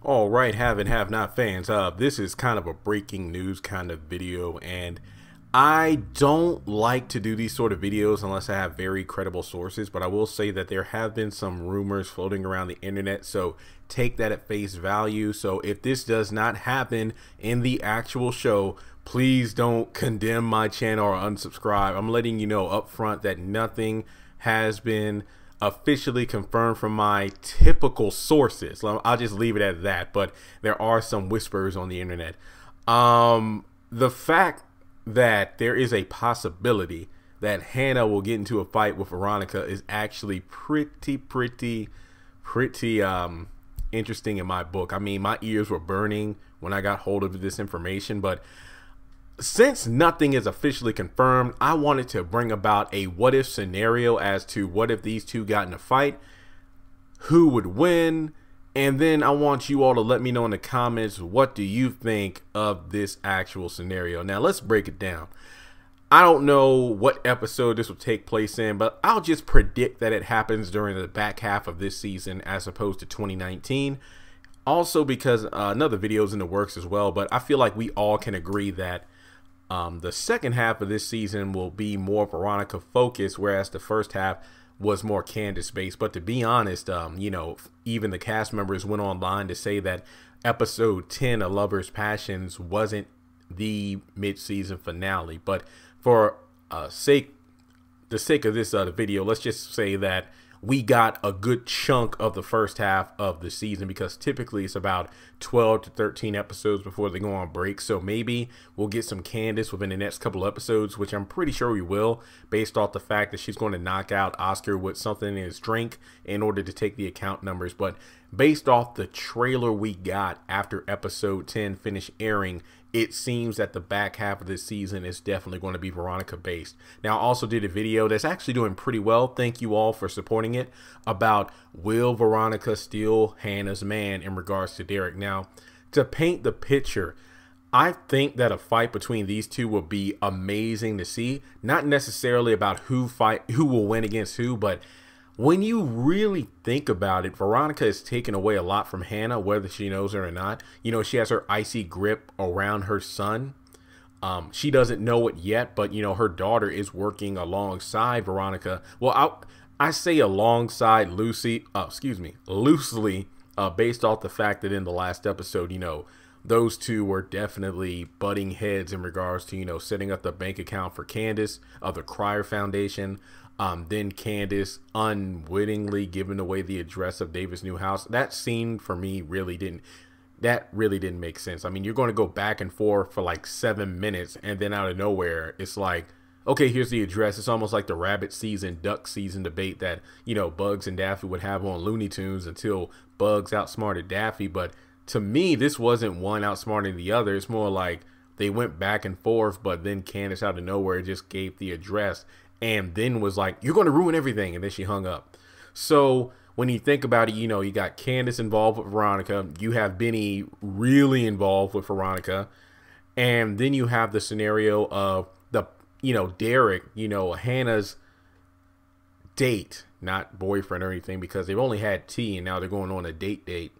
All right, have and have not fans. This is kind of a breaking news kind of video, and I don't like to do these sort of videos unless I have very credible sources, but I will say that there have been some rumors floating around the internet, so take that at face value. So if this does not happen in the actual show, please don't condemn my channel or unsubscribe. I'm letting you know up front that nothing has been officially confirmed from my typical sources. I'll just leave it at that, but there are some whispers on the internet. The fact that there is a possibility that Hanna will get into a fight with Veronica is actually pretty interesting in my book. I mean, my ears were burning when I got hold of this information, but since nothing is officially confirmed, I wanted to bring about a what if scenario as to what if these two got in a fight, who would win, and then I want you all to let me know in the comments, what do you think of this actual scenario? Now let's break it down. I don't know what episode this will take place in, but I'll just predict that it happens during the back half of this season as opposed to 2019. Also because another video is in the works as well, but I feel like we all can agree that the second half of this season will be more Veronica focused, whereas the first half was more Candace based. But to be honest, you know, even the cast members went online to say that episode 10 of Lover's Passions wasn't the mid-season finale. But for the sake of this video, let's just say that we got a good chunk of the first half of the season, because typically it's about 12 to 13 episodes before they go on break. So maybe we'll get some Candace within the next couple episodes, which I'm pretty sure we will, based off the fact that she's going to knock out Oscar with something in his drink in order to take the account numbers. But based off the trailer we got after episode 10 finished airing, it seems that the back half of this season is definitely going to be Veronica based. Now, I also did a video that's actually doing pretty well, thank you all for supporting it, about will Veronica steal Hanna's man in regards to Derek. Now, to paint the picture, I think that a fight between these two will be amazing to see. Not necessarily about who will win against who, but when you really think about it, Veronica has taken away a lot from Hanna, whether she knows it or not. You know, she has her icy grip around her son. She doesn't know it yet, but, you know, her daughter is working alongside Veronica. Well, I say alongside loosely, based off the fact that in the last episode, you know, those two were definitely butting heads in regards to, you know, setting up the bank account for Candace of the Crier Foundation. Then Candace unwittingly giving away the address of David's new house. That scene for me really didn't make sense. I mean, you're going to go back and forth for like 7 minutes, and then out of nowhere, it's like, okay, here's the address. It's almost like the rabbit season, duck season debate that, you know, Bugs and Daffy would have on Looney Tunes until Bugs outsmarted Daffy. But to me, this wasn't one outsmarting the other. It's more like they went back and forth, but then Candace out of nowhere just gave the address and then was like, you're going to ruin everything. And then she hung up. So when you think about it, you know, you got Candace involved with Veronica. You have Benny really involved with Veronica. And then you have the scenario of Derek, you know, Hanna's date, not boyfriend or anything, because they've only had tea and now they're going on a date.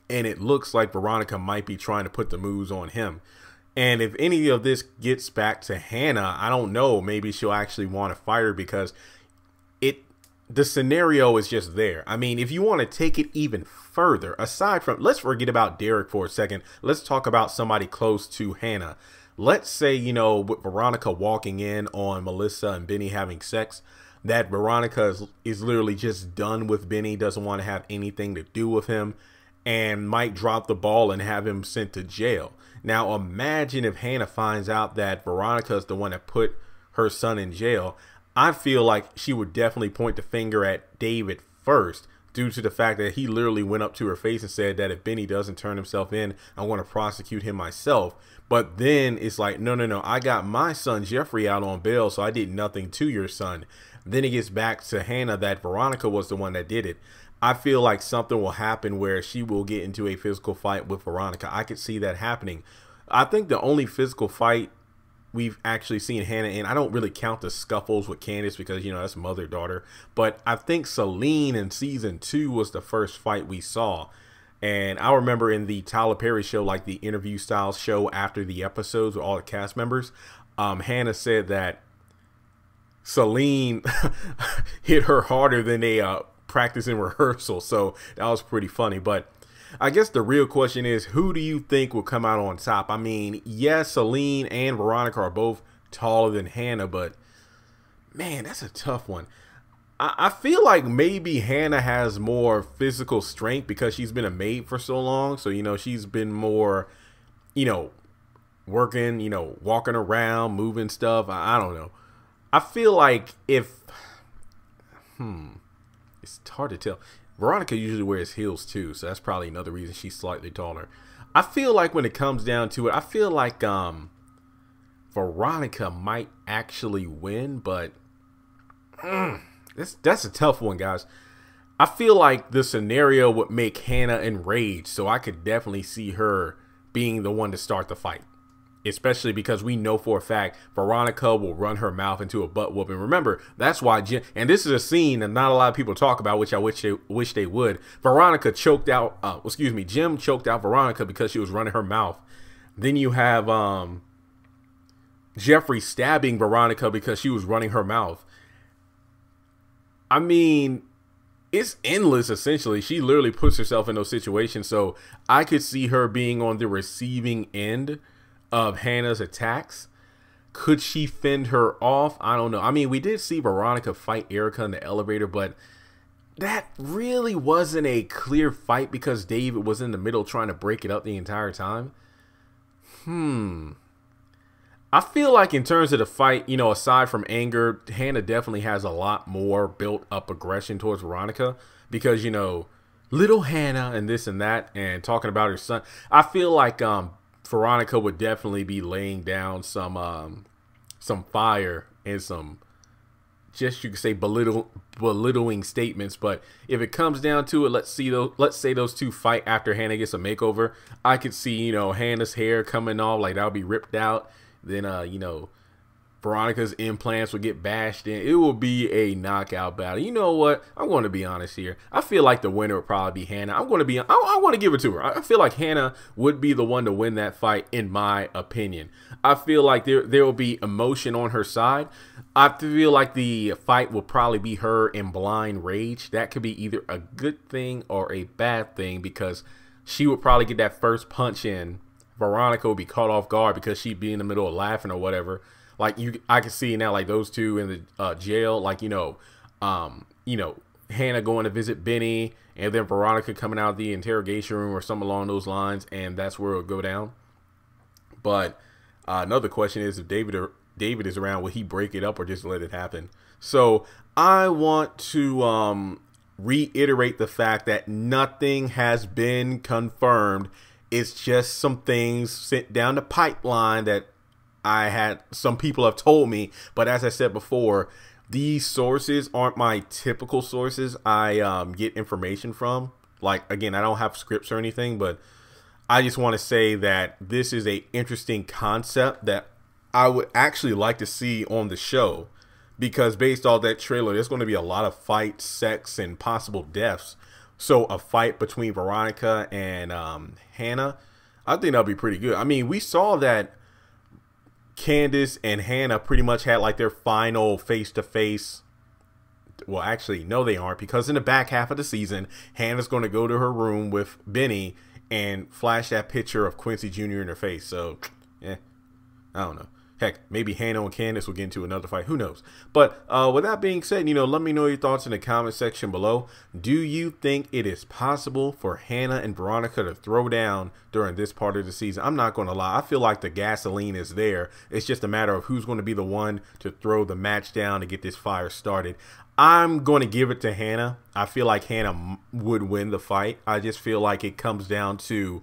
And it looks like Veronica might be trying to put the moves on him. And if any of this gets back to Hanna, I don't know, maybe she'll actually want to fight her, because the scenario is just there. I mean, if you want to take it even further, aside from, let's forget about Derek for a second. Let's talk about somebody close to Hanna. Let's say, you know, with Veronica walking in on Melissa and Benny having sex, that Veronica is literally just done with Benny, doesn't want to have anything to do with him, and might drop the ball and have him sent to jail. Now, imagine if Hanna finds out that Veronica is the one that put her son in jail. I feel like she would definitely point the finger at David first, due to the fact that he literally went up to her face and said that if Benny doesn't turn himself in, I want to prosecute him myself. But then it's like, no, I got my son Jeffrey out on bail, so I did nothing to your son. Then it gets back to Hanna that Veronica was the one that did it. I feel like something will happen where she will get into a physical fight with Veronica. I could see that happening. I think the only physical fight we've actually seen Hanna in, I don't really count the scuffles with Candace because, you know, that's mother-daughter. But I think Celine in season 2 was the first fight we saw. And I remember in the Tyler Perry show, like the interview style show after the episodes with all the cast members, Hanna said that Celine hit her harder than they practiced in rehearsal. So that was pretty funny. But I guess the real question is, who do you think will come out on top? I mean, yes, Celine and Veronica are both taller than Hanna, but man, that's a tough one. I feel like maybe Hanna has more physical strength because she's been a maid for so long. So, you know, she's been more, you know, working, you know, walking around, moving stuff. I don't know. I feel like if, it's hard to tell. Veronica usually wears heels too. So that's probably another reason she's slightly taller. I feel like when it comes down to it, I feel like Veronica might actually win, but that's a tough one, guys. I feel like the scenario would make Hanna enraged, so I could definitely see her being the one to start the fight. Especially because we know for a fact Veronica will run her mouth into a butt whooping. Remember, that's why Jim, and this is a scene that not a lot of people talk about, which I wish they would. Veronica choked out, Jim choked out Veronica because she was running her mouth. Then you have Jeffrey stabbing Veronica because she was running her mouth. I mean, it's endless, essentially. She literally puts herself in those situations. So I could see her being on the receiving end of Hanna's attacks. Could she fend her off? I don't know. I mean, we did see Veronica fight Erica in the elevator, but that really wasn't a clear fight because David was in the middle trying to break it up the entire time. I feel like in terms of the fight, you know, aside from anger, Hanna definitely has a lot more built up aggression towards Veronica because, you know, little Hanna and this and that and talking about her son. I feel like Veronica would definitely be laying down some fire and some, just you could say, belittling statements. But if it comes down to it, let's say those two fight after Hanna gets a makeover. I could see, you know, Hanna's hair coming off, like that'll be ripped out. Then, you know, Veronica's implants will get bashed in. It will be a knockout battle. You know what? I'm going to be honest here. I feel like the winner would probably be Hanna. I want to give it to her. I feel like Hanna would be the one to win that fight, in my opinion. I feel like there will be emotion on her side. I feel like the fight will probably be her in blind rage. That could be either a good thing or a bad thing because she would probably get that first punch in. Veronica would be caught off guard because she'd be in the middle of laughing or whatever. Like I can see now, like those two in the jail, like Hanna going to visit Benny, and then Veronica coming out of the interrogation room or something along those lines, and that's where it'll go down. But another question is, if David is around, will he break it up or just let it happen? So I want to reiterate the fact that nothing has been confirmed. It's just some things sent down the pipeline that some people have told me. But as I said before, these sources aren't my typical sources I get information from. Like, again, I don't have scripts or anything, but I just want to say that this is an interesting concept that I would actually like to see on the show, because based on that trailer, there's going to be a lot of fights, sex, and possible deaths. So a fight between Veronica and Hanna, I think that'll be pretty good. I mean, we saw that Candace and Hanna pretty much had like their final face-to-face. Well, actually, no, they aren't, because in the back half of the season, Hannah's going to go to her room with Benny and flash that picture of Quincy Jr. in her face. So, I don't know. Heck, maybe Hanna and Candace will get into another fight. Who knows? But with that being said, let me know your thoughts in the comment section below. Do you think it is possible for Hanna and Veronica to throw down during this part of the season? I'm not going to lie. I feel like the gasoline is there. It's just a matter of who's going to be the one to throw the match down to get this fire started. I'm going to give it to Hanna. I feel like Hanna would win the fight. I just feel like it comes down to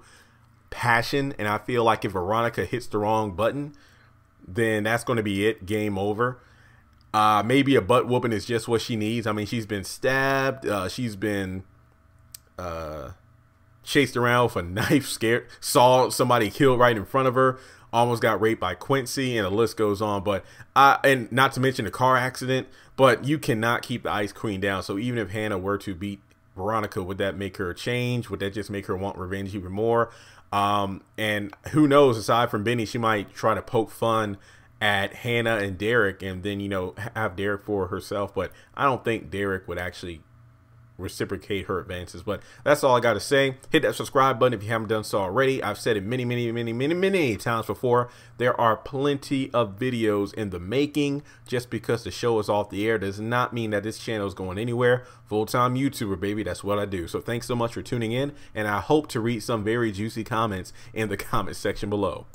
passion. And I feel like if Veronica hits the wrong button, then that's going to be it. Game over. Maybe a butt whooping is just what she needs. I mean, she's been stabbed. She's been chased around with a knife, scared, saw somebody killed right in front of her, almost got raped by Quincy, and the list goes on. But and not to mention the car accident. But you cannot keep the Ice Queen down. So even if Hanna were to beat Veronica, would that make her change? Would that just make her want revenge even more? And who knows, aside from Benny, she might try to poke fun at Hanna and Derek, and then, you know, have Derek for herself. But I don't think Derek would actually reciprocate her advances. But that's all I got to say. Hit that subscribe button if you haven't done so already. I've said it many times before. There are plenty of videos in the making. Just because the show is off the air does not mean that this channel is going anywhere. Full-time YouTuber, baby. That's what I do. So thanks so much for tuning in, and I hope to read some very juicy comments in the comment section below.